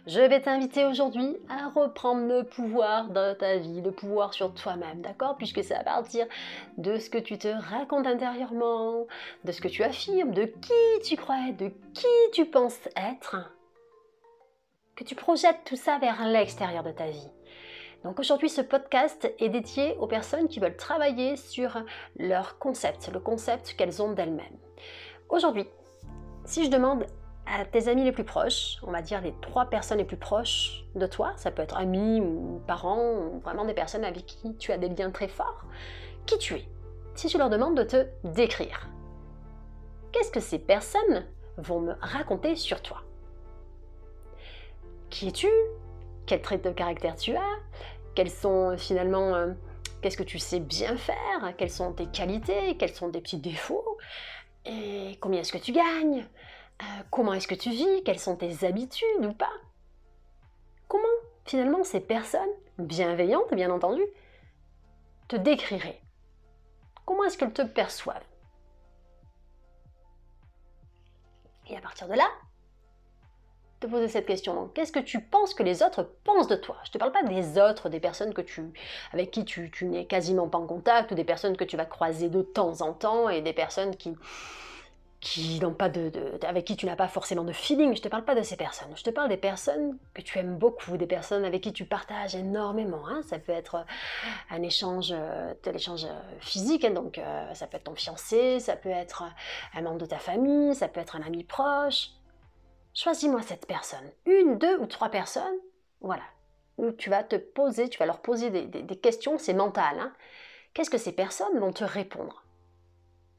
Je vais t'inviter aujourd'hui à reprendre le pouvoir dans ta vie, le pouvoir sur toi-même, d'accord? Puisque c'est à partir de ce que tu te racontes intérieurement, de ce que tu affirmes, de qui tu crois être, de qui tu penses être, que tu projettes tout ça vers l'extérieur de ta vie. Donc aujourd'hui, ce podcast est dédié aux personnes qui veulent travailler sur leur concept, le concept qu'elles ont d'elles-mêmes. Aujourd'hui, si je demande à tes amis les plus proches, on va dire les 3 personnes les plus proches de toi, ça peut être amis ou parents, ou vraiment des personnes avec qui tu as des liens très forts, qui tu es. Si je leur demande de te décrire, qu'est-ce que ces personnes vont me raconter sur toi? Qui es-tu? Quels traits de caractère tu as? Quels sont finalement, qu'est-ce que tu sais bien faire? Quelles sont tes qualités? Quels sont tes petits défauts? Et combien est-ce que tu gagnes? Comment est-ce que tu vis? Quelles sont tes habitudes ou pas? Comment finalement ces personnes, bienveillantes bien entendu, te décriraient? Comment est-ce qu'elles te perçoivent? Et à partir de là, te poser cette question. Donc, qu'est-ce que tu penses que les autres pensent de toi? Je ne te parle pas des autres, des personnes avec qui tu n'es quasiment pas en contact, ou des personnes que tu vas croiser de temps en temps, et des personnes qui n'ont pas avec qui tu n'as pas forcément de feeling. Je ne te parle pas de ces personnes. Je te parle des personnes que tu aimes beaucoup, des personnes avec qui tu partages énormément. Hein. Ça peut être un échange, physique, hein, donc ça peut être ton fiancé, ça peut être un membre de ta famille, ça peut être un ami proche. Choisis-moi cette personne, 1, 2 ou 3 personnes, voilà, où tu vas leur poser des questions, c'est mental. Hein. Qu'est-ce que ces personnes vont te répondre?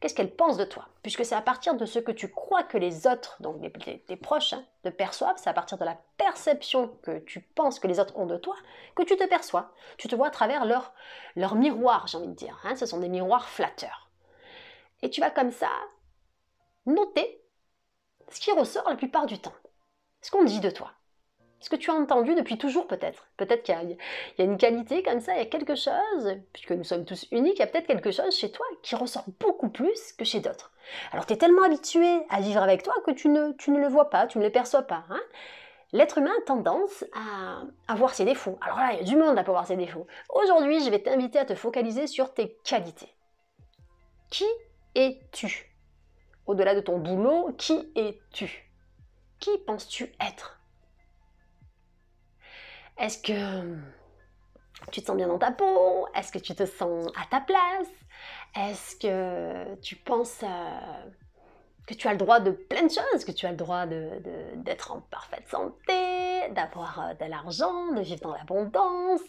Qu'est-ce qu'elles pensent de toi? Puisque c'est à partir de ce que tu crois que les autres, donc tes proches, hein, te perçoivent, c'est à partir de la perception que tu penses que les autres ont de toi, que tu te perçois. Tu te vois à travers leur miroir, j'ai envie de dire. Hein, ce sont des miroirs flatteurs. Et tu vas comme ça noter ce qui ressort la plupart du temps. Ce qu'on dit de toi. Ce que tu as entendu depuis toujours peut-être. Peut-être qu'il y a une qualité comme ça, il y a quelque chose, puisque nous sommes tous uniques, il y a peut-être quelque chose chez toi qui ressort beaucoup plus que chez d'autres. Alors tu es tellement habitué à vivre avec toi que tu ne le vois pas, tu ne le perçois pas. Hein. L'être humain a tendance à voir ses défauts. Alors là, il y a du monde à pas voir ses défauts. Aujourd'hui, je vais t'inviter à te focaliser sur tes qualités. Qui es-tu? Au-delà de ton boulot, qui es-tu? Qui penses-tu être? Est-ce que tu te sens bien dans ta peau? Est-ce que tu te sens à ta place? Est-ce que tu penses que tu as le droit de plein de choses? Que tu as le droit d'être en parfaite santé, d'avoir de l'argent, de vivre dans l'abondance,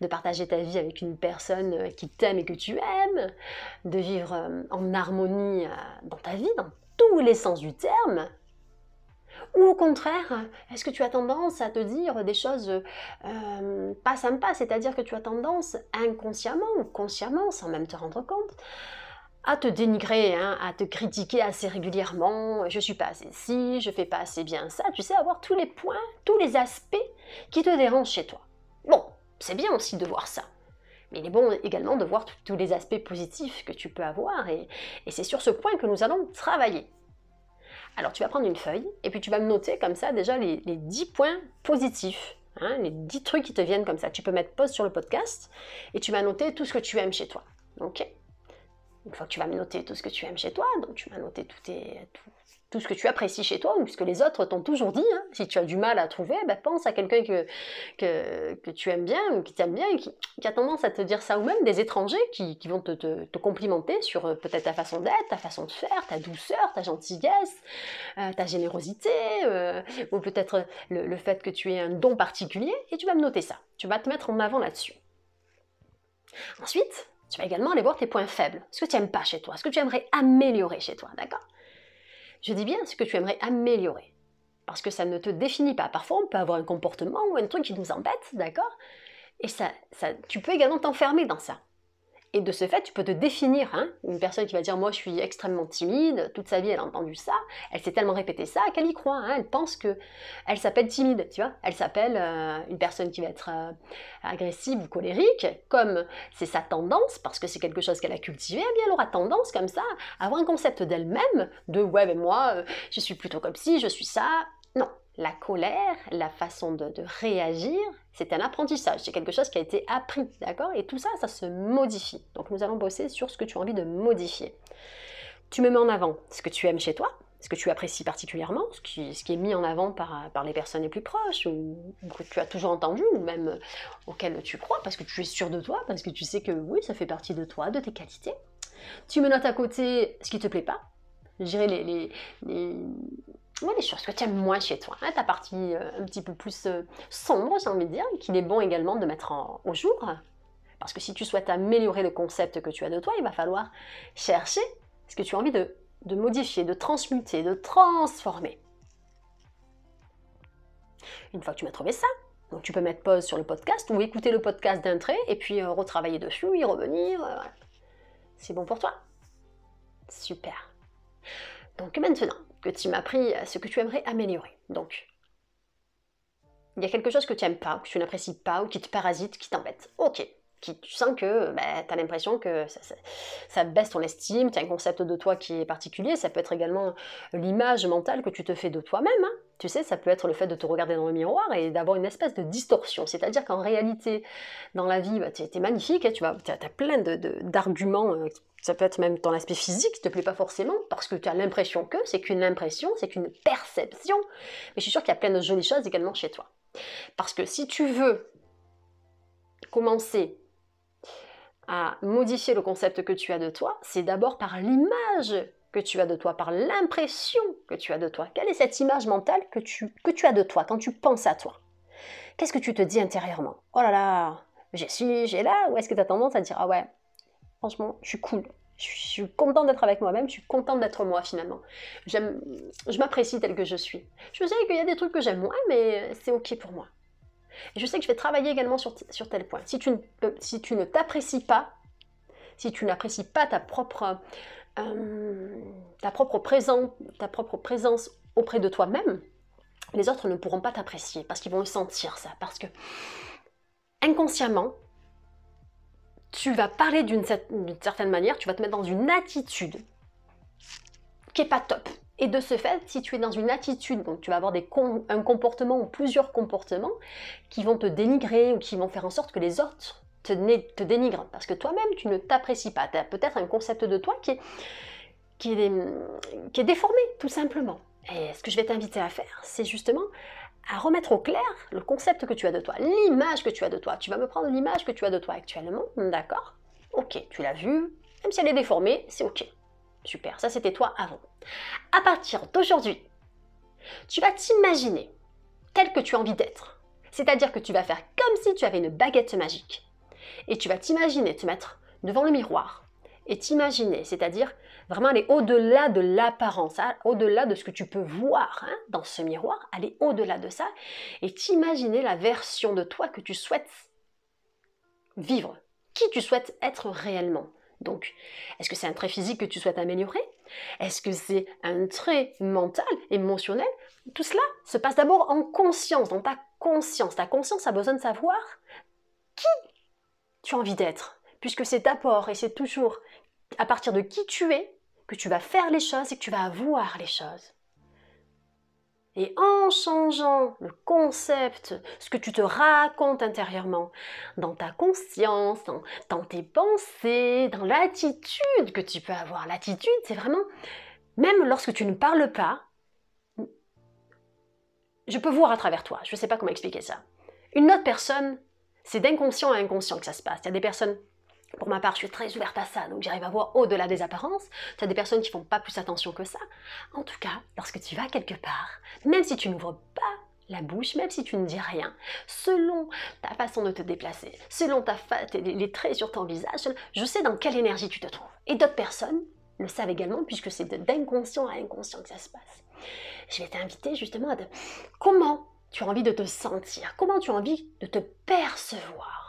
de partager ta vie avec une personne qui t'aime et que tu aimes, de vivre en harmonie dans ta vie, dans tous les sens du terme? Ou au contraire, est-ce que tu as tendance à te dire des choses pas sympas, c'est-à-dire que tu as tendance inconsciemment ou consciemment, sans même te rendre compte, à te dénigrer, hein, à te critiquer assez régulièrement, je suis pas assez ci, je fais pas assez bien ça, tu sais, avoir tous les points, tous les aspects qui te dérangent chez toi. Bon, c'est bien aussi de voir ça. Mais il est bon également de voir tous les aspects positifs que tu peux avoir, et c'est sur ce point que nous allons travailler. Alors tu vas prendre une feuille et puis tu vas me noter comme ça déjà les 10 points positifs, hein, les 10 trucs qui te viennent comme ça. Tu peux mettre pause sur le podcast et tu vas noter tout ce que tu aimes chez toi. Ok? Une fois que tu vas me noter tout ce que tu aimes chez toi, donc tu vas noter tout ce que tu apprécies chez toi, ou ce que les autres t'ont toujours dit. Hein. Si tu as du mal à trouver, ben pense à quelqu'un que tu aimes bien, ou qui t'aime bien, et qui a tendance à te dire ça, ou même des étrangers qui vont te complimenter sur peut-être ta façon d'être, ta façon de faire, ta douceur, ta gentillesse, ta générosité, ou peut-être le fait que tu aies un don particulier, et tu vas me noter ça. Tu vas te mettre en avant là-dessus. Ensuite, tu vas également aller voir tes points faibles, ce que tu n'aimes pas chez toi, ce que tu aimerais améliorer chez toi, d'accord? Je dis bien ce que tu aimerais améliorer, parce que ça ne te définit pas. Parfois, on peut avoir un comportement ou un truc qui nous embête, d'accord? Et tu peux également t'enfermer dans ça. Et de ce fait, tu peux te définir. Hein, une personne qui va dire « moi, je suis extrêmement timide », toute sa vie, elle a entendu ça, elle s'est tellement répété ça qu'elle y croit. Hein, elle pense qu'elle s'appelle timide, tu vois. Elle s'appelle une personne qui va être agressive ou colérique, comme c'est sa tendance, parce que c'est quelque chose qu'elle a cultivé, eh bien, elle aura tendance, comme ça, à avoir un concept d'elle-même, de « ouais, ben moi, je suis plutôt comme ci, je suis ça ». Non, la colère, la façon de réagir, c'est un apprentissage, c'est quelque chose qui a été appris, d'accord? Et tout ça, ça se modifie. Donc nous allons bosser sur ce que tu as envie de modifier. Tu me mets en avant ce que tu aimes chez toi, ce que tu apprécies particulièrement, ce qui est mis en avant par les personnes les plus proches, ou que tu as toujours entendu, ou même auxquelles tu crois, parce que tu es sûr de toi, parce que tu sais que oui, ça fait partie de toi, de tes qualités. Tu me notes à côté ce qui te plaît pas, je dirais les choses que tu aimes moins chez toi, hein, ta partie un petit peu plus sombre, j'ai envie de dire, qu'il est bon également de mettre au jour. Parce que si tu souhaites améliorer le concept que tu as de toi, il va falloir chercher ce que tu as envie de modifier, de transmuter, de transformer. Une fois que tu m'as trouvé ça, donc tu peux mettre pause sur le podcast ou écouter le podcast d'un trait et puis retravailler dessus, y revenir. Voilà. C'est bon pour toi? Super. Donc maintenant que tu m'as appris ce que tu aimerais améliorer, donc il y a quelque chose que tu n'aimes pas, que tu n'apprécies pas, ou qui te parasite, qui t'embête. Ok. Tu sens que tu as l'impression que ça baisse ton estime, tu as un concept de toi qui est particulier, ça peut être également l'image mentale que tu te fais de toi-même. Hein. Tu sais, ça peut être le fait de te regarder dans le miroir et d'avoir une espèce de distorsion. C'est-à-dire qu'en réalité, dans la vie, tu es magnifique, hein, tu as plein d'arguments, ça peut être même ton aspect physique qui ne te plaît pas forcément, parce que tu as l'impression que c'est qu'une impression, c'est qu'une perception. Mais je suis sûre qu'il y a plein de jolies choses également chez toi. Parce que si tu veux commencer à modifier le concept que tu as de toi, c'est d'abord par l'image que tu as de toi, par l'impression que tu as de toi. Quelle est cette image mentale que tu as de toi quand tu penses à toi? Qu'est-ce que tu te dis intérieurement? Oh là là, j'ai là, ou est-ce que tu as tendance à dire ah ouais, franchement, je suis cool, je suis contente d'être avec moi-même, je suis contente d'être moi finalement. Je m'apprécie telle que je suis. Je sais qu'il y a des trucs que j'aime moins, mais c'est ok pour moi. Et je sais que je vais travailler également sur tel point. Si tu ne t'apprécies pas, si tu n'apprécies pas ta propre présence auprès de toi-même, les autres ne pourront pas t'apprécier parce qu'ils vont sentir ça. Parce que inconsciemment, tu vas parler d'une certaine manière, tu vas te mettre dans une attitude qui n'est pas top. Et de ce fait, si tu es dans une attitude, donc tu vas avoir un comportement ou plusieurs comportements qui vont te dénigrer ou qui vont faire en sorte que les autres te dénigrent. Parce que toi-même, tu ne t'apprécies pas. Tu as peut-être un concept de toi qui est déformé, tout simplement. Et ce que je vais t'inviter à faire, c'est justement à remettre au clair le concept que tu as de toi, l'image que tu as de toi. Tu vas me prendre l'image que tu as de toi actuellement, d'accord? Ok, tu l'as vue, même si elle est déformée, c'est ok. Super, ça c'était toi avant. À partir d'aujourd'hui, tu vas t'imaginer tel que tu as envie d'être. C'est-à-dire que tu vas faire comme si tu avais une baguette magique. Et tu vas t'imaginer te mettre devant le miroir. Et t'imaginer, c'est-à-dire vraiment aller au-delà de l'apparence, hein, au-delà de ce que tu peux voir hein, dans ce miroir, aller au-delà de ça et t'imaginer la version de toi que tu souhaites vivre, qui tu souhaites être réellement. Donc, est-ce que c'est un trait physique que tu souhaites améliorer? Est-ce que c'est un trait mental, émotionnel? Tout cela se passe d'abord en conscience, dans ta conscience. Ta conscience a besoin de savoir qui tu as envie d'être, puisque c'est apport et c'est toujours à partir de qui tu es que tu vas faire les choses et que tu vas voir les choses. Et en changeant le concept, ce que tu te racontes intérieurement, dans ta conscience, dans tes pensées, dans l'attitude que tu peux avoir. L'attitude, c'est vraiment, même lorsque tu ne parles pas, je peux voir à travers toi. Je ne sais pas comment expliquer ça. Une autre personne, c'est d'inconscient à inconscient que ça se passe. Il y a des personnes... Pour ma part, je suis très ouverte à ça, donc j'arrive à voir au-delà des apparences. Tu as des personnes qui font pas plus attention que ça. En tout cas, lorsque tu vas quelque part, même si tu n'ouvres pas la bouche, même si tu ne dis rien, selon ta façon de te déplacer, selon les traits sur ton visage, je sais dans quelle énergie tu te trouves. Et d'autres personnes le savent également, puisque c'est d'inconscient à inconscient que ça se passe. Je vais t'inviter justement à comment tu as envie de te sentir, comment tu as envie de te percevoir.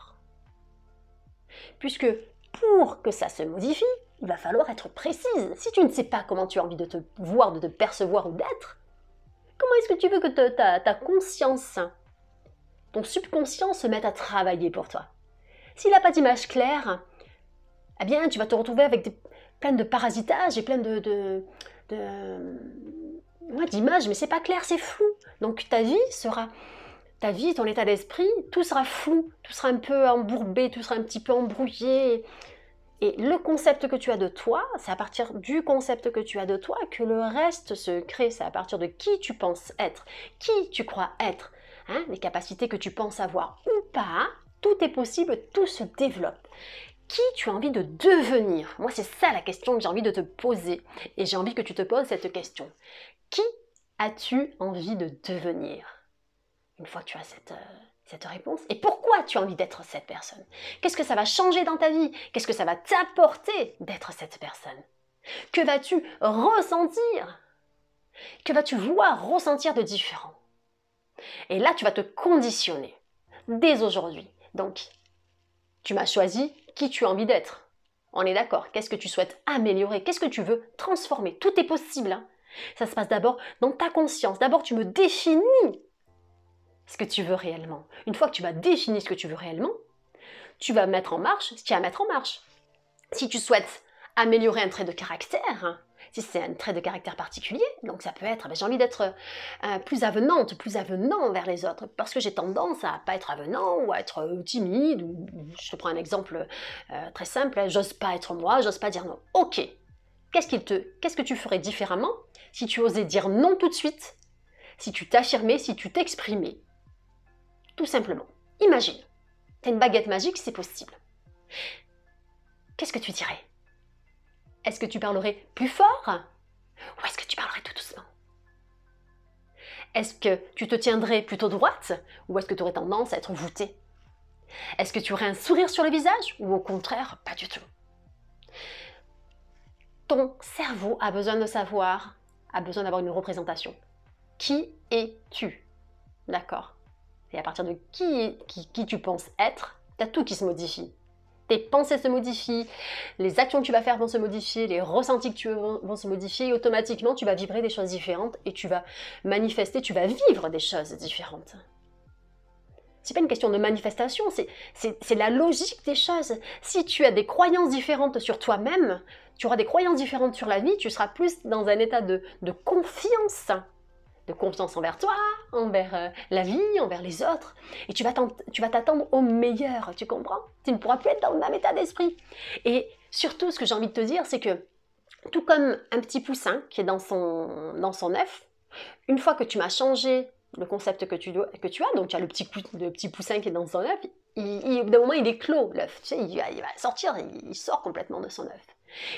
Puisque pour que ça se modifie, il va falloir être précise. Si tu ne sais pas comment tu as envie de te voir, de te percevoir ou d'être, comment est-ce que tu veux que ta conscience, ton subconscient se mette à travailler pour toi? S'il n'a pas d'image claire, eh bien tu vas te retrouver avec plein de parasitage et plein moi, d'image, mais c'est pas clair, c'est flou. Donc ta vie, ton état d'esprit, tout sera flou, tout sera un peu embourbé, tout sera un petit peu embrouillé. Et le concept que tu as de toi, c'est à partir du concept que tu as de toi que le reste se crée. C'est à partir de qui tu penses être, qui tu crois être, hein, les capacités que tu penses avoir ou pas, tout est possible, tout se développe. Qui tu as envie de devenir? Moi, c'est ça la question que j'ai envie de te poser. Et j'ai envie que tu te poses cette question. Qui as-tu envie de devenir? Une fois que tu as cette réponse, et pourquoi tu as envie d'être cette personne? Qu'est-ce que ça va changer dans ta vie? Qu'est-ce que ça va t'apporter d'être cette personne? Que vas-tu ressentir? Que vas-tu voir, ressentir de différent? Et là, tu vas te conditionner dès aujourd'hui. Donc, tu m'as choisi qui tu as envie d'être. On est d'accord. Qu'est-ce que tu souhaites améliorer? Qu'est-ce que tu veux transformer? Tout est possible. Hein. Ça se passe d'abord dans ta conscience. D'abord, tu me définis ce que tu veux réellement. Une fois que tu vas définir ce que tu veux réellement, tu vas mettre en marche ce qu'il y a à mettre en marche. Si tu souhaites améliorer un trait de caractère, hein, si c'est un trait de caractère particulier, donc ça peut être, j'ai envie d'être plus avenante, plus avenant vers les autres, parce que j'ai tendance à pas être avenant ou à être timide, ou je te prends un exemple très simple, hein, j'ose pas être moi, j'ose pas dire non. Ok, qu'est-ce que tu ferais différemment si tu osais dire non tout de suite, si tu t'affirmais, si tu t'exprimais? Tout simplement. Imagine, tu as une baguette magique, c'est possible. Qu'est-ce que tu dirais? Est-ce que tu parlerais plus fort? Ou est-ce que tu parlerais tout doucement? Est-ce que tu te tiendrais plutôt droite? Ou est-ce que tu aurais tendance à être voûtée? Est-ce que tu aurais un sourire sur le visage? Ou au contraire, pas du tout? Ton cerveau a besoin de savoir, a besoin d'avoir une représentation. Qui es-tu? D'accord? Et à partir de qui tu penses être, tu as tout qui se modifie. Tes pensées se modifient, les actions que tu vas faire vont se modifier, les ressentis que tu vont se modifier, et automatiquement tu vas vibrer des choses différentes et tu vas manifester, tu vas vivre des choses différentes. C'est pas une question de manifestation, c'est la logique des choses. Si tu as des croyances différentes sur toi-même, tu auras des croyances différentes sur la vie, tu seras plus dans un état de confiance. De confiance envers toi, envers la vie, envers les autres. Et tu vas t'attendre au meilleur, tu comprends? Tu ne pourras plus être dans le même état d'esprit. Et surtout, ce que j'ai envie de te dire, c'est que tout comme un petit poussin qui est dans son œuf, une fois que tu m'as changé le concept que tu as, donc tu as le petit poussin qui est dans son œuf, au bout d'un moment, il éclot, l'œuf. Tu sais, il va sortir, il sort complètement de son œuf.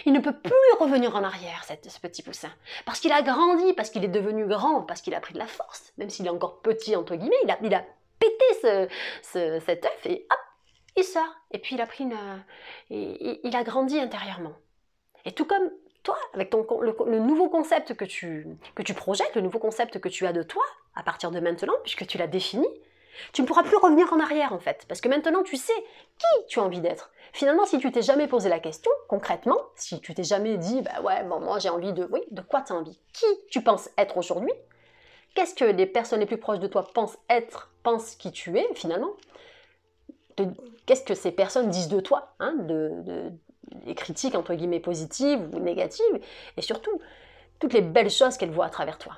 Il ne peut plus revenir en arrière, ce petit poussin. Parce qu'il a grandi, parce qu'il est devenu grand, parce qu'il a pris de la force. Même s'il est encore petit, entre guillemets, il a pété cet œuf et hop, il sort. Et puis il a grandi intérieurement. Et tout comme toi, avec le nouveau concept que tu projettes, le nouveau concept que tu as de toi, à partir de maintenant, puisque tu l'as défini, tu ne pourras plus revenir en arrière en fait, parce que maintenant tu sais qui tu as envie d'être. Finalement, si tu t'es jamais posé la question, concrètement, si tu t'es jamais dit, bah ouais, bon, moi j'ai envie de... Oui, de quoi tu as envie? Qui tu penses être aujourd'hui? Qu'est-ce que les personnes les plus proches de toi pensent être, pensent qui tu es finalement? Qu'est-ce que ces personnes disent de toi, hein, des critiques entre guillemets positives ou négatives, et surtout, toutes les belles choses qu'elles voient à travers toi.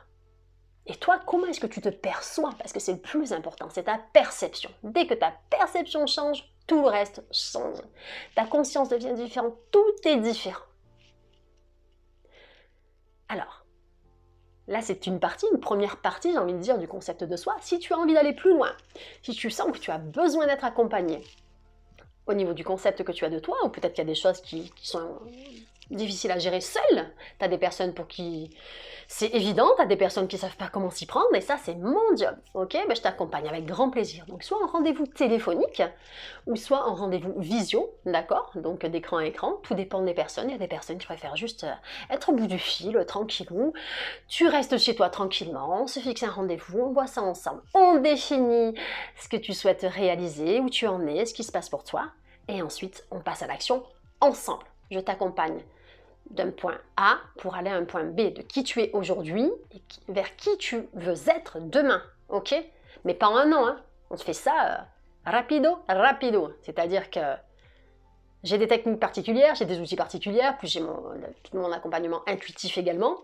Et toi, comment est-ce que tu te perçois? Parce que c'est le plus important, c'est ta perception. Dès que ta perception change, tout le reste change. Ta conscience devient différente, tout est différent. Alors, là c'est une première partie, j'ai envie de dire, du concept de soi. Si tu as envie d'aller plus loin, si tu sens que tu as besoin d'être accompagné au niveau du concept que tu as de toi, ou peut-être qu'il y a des choses qui sont difficiles à gérer seul, tu as des personnes pour qui c'est évident, tu as des personnes qui ne savent pas comment s'y prendre, et ça c'est mon job, ok? Ben, je t'accompagne avec grand plaisir, donc soit en rendez-vous téléphonique, ou soit en rendez-vous visio, d'accord? Donc d'écran à écran, tout dépend des personnes, il y a des personnes qui préfèrent juste être au bout du fil, tranquillou, tu restes chez toi tranquillement, on se fixe un rendez-vous, on voit ça ensemble, on définit ce que tu souhaites réaliser, où tu en es, ce qui se passe pour toi, et ensuite on passe à l'action ensemble. Je t'accompagne d'un point A pour aller à un point B, de qui tu es aujourd'hui et vers qui tu veux être demain, ok? Mais pas en un an, hein. On se fait ça rapido, rapido. C'est-à-dire que J'ai des techniques particulières, j'ai des outils particuliers, puis j'ai tout mon accompagnement intuitif également.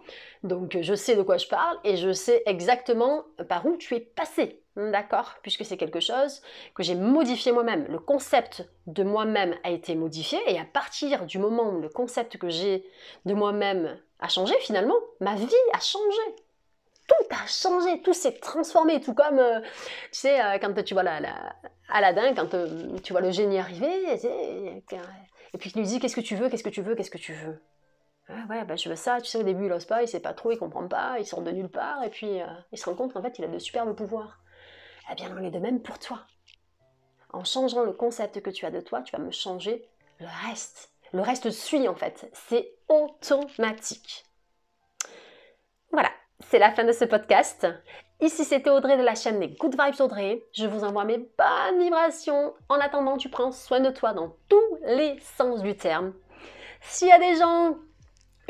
Donc je sais de quoi je parle et je sais exactement par où tu es passé, d'accord? Puisque c'est quelque chose que j'ai modifié moi-même. Le concept de moi-même a été modifié et à partir du moment où le concept que j'ai de moi-même a changé, finalement, ma vie a changé. Tout a changé, tout s'est transformé, tout comme, tu sais, quand tu vois Aladdin, quand tu vois le génie arriver, et puis il lui dit qu'est-ce que tu veux, qu'est-ce que tu veux, qu'est-ce que tu veux. Ah ouais, bah je veux ça, tu sais, au début il ose pas, il sait pas trop, il comprend pas, il sort de nulle part, et puis il se rend compte qu'en fait il a de superbes pouvoirs. Eh bien, on est de même pour toi. En changeant le concept que tu as de toi, tu vas me changer le reste. Le reste suit en fait, c'est automatique. Voilà. C'est la fin de ce podcast. Ici, c'était Audrey de la chaîne Les Good Vibes Audrey. Je vous envoie mes bonnes vibrations. En attendant, tu prends soin de toi dans tous les sens du terme. S'il y a des gens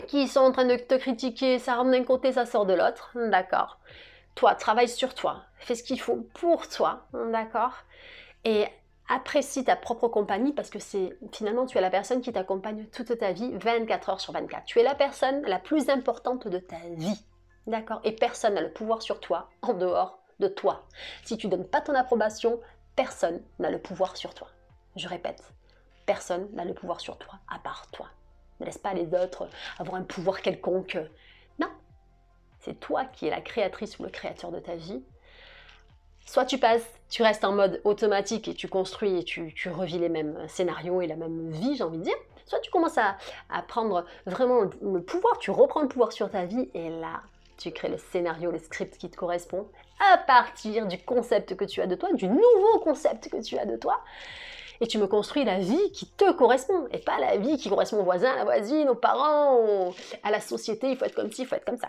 qui sont en train de te critiquer, ça rentre d'un côté, ça sort de l'autre, d'accord? Toi, travaille sur toi. Fais ce qu'il faut pour toi, d'accord? Et apprécie ta propre compagnie parce que finalement, tu es la personne qui t'accompagne toute ta vie, 24 heures sur 24. Tu es la personne la plus importante de ta vie. D'accord? Et personne n'a le pouvoir sur toi en dehors de toi. Si tu ne donnes pas ton approbation, personne n'a le pouvoir sur toi. Je répète, personne n'a le pouvoir sur toi à part toi. Ne laisse pas les autres avoir un pouvoir quelconque. Non, c'est toi qui es la créatrice ou le créateur de ta vie. Soit tu restes en mode automatique et tu construis et tu revis les mêmes scénarios et la même vie, j'ai envie de dire. Soit tu commences à prendre vraiment le pouvoir, tu reprends le pouvoir sur ta vie et là, tu crées le scénario, le script qui te correspond à partir du concept que tu as de toi, du nouveau concept que tu as de toi. Et tu me construis la vie qui te correspond et pas la vie qui correspond au voisin, à la voisine, aux parents, à la société, il faut être comme ci, il faut être comme ça.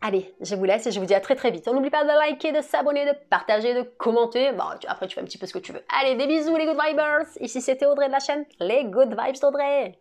Allez, je vous laisse et je vous dis à très très vite. N'oublie pas de liker, de s'abonner, de partager, de commenter. Bon, après tu fais un petit peu ce que tu veux. Allez, des bisous les Good Vibers. Ici c'était Audrey de la chaîne Les Good Vibes d'Audrey.